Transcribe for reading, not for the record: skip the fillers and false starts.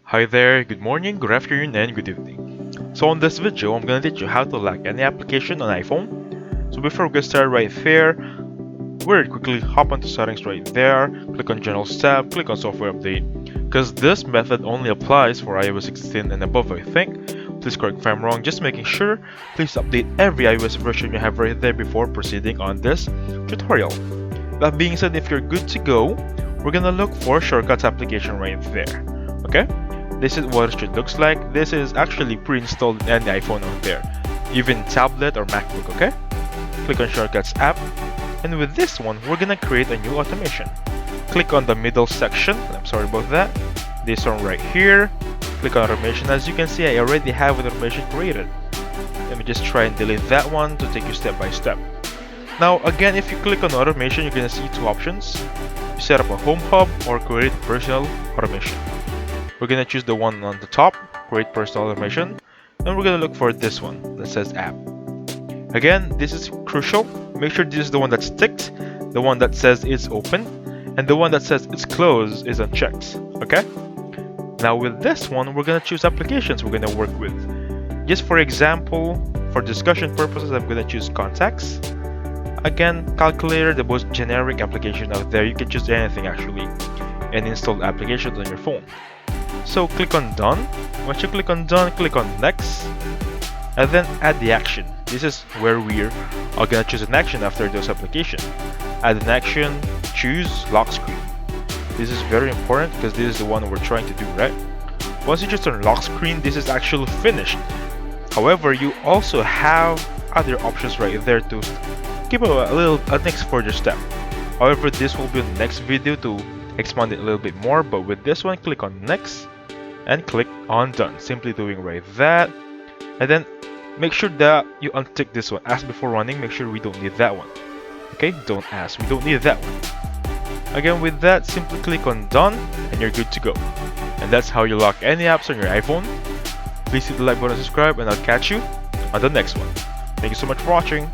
Hi there, good morning, good afternoon, and good evening. So on this video, I'm gonna teach you how to lock any application on iPhone. So before we get started right there, we'll quickly hop onto settings right there, click on General tab, click on Software Update, because this method only applies for iOS 16 and above, I think. Please correct if I'm wrong, just making sure. Please update every iOS version you have right there before proceeding on this tutorial. That being said, if you're good to go, we're gonna look for Shortcuts application right there. Okay? This is what it should looks like. This is actually pre-installed in any iPhone out there, even tablet or MacBook, okay? Click on Shortcuts app, and with this one, we're gonna create a new automation. Click on the middle section, I'm sorry about that, this one right here, click on automation. As you can see, I already have an automation created. Let me just try and delete that one to take you step by step. Now again, if you click on automation, you're gonna see two options. You set up a home hub or create personal automation. We're gonna choose the one on the top, create personal automation, and we're gonna look for this one that says app. Again, this is crucial. Make sure this is the one that's ticked, the one that says it's open, and the one that says it's closed is unchecked. Okay? Now with this one, we're gonna choose applications we're gonna work with. Just for example, for discussion purposes, I'm gonna choose contacts. Again, calculator, the most generic application out there. You can choose anything actually, and install applications on your phone. So click on done. Once you click on done, click on next, and then add the action. This is where we're gonna choose an action after those applications. Add an action, choose lock screen. This is very important because this is the one we're trying to do, right? Once you choose on lock screen, this is actually finished. However, you also have other options right there to give a next further step. However, this will be in the next video to expand it a little bit more, but with this one, click on next and click on done. Simply doing right that, and then make sure that you untick this one. As before running, make sure we don't need that one. Okay, don't ask, we don't need that one. Again, with that, simply click on done and you're good to go. And that's how you lock any apps on your iPhone. Please hit the like button, subscribe, and I'll catch you on the next one. Thank you so much for watching.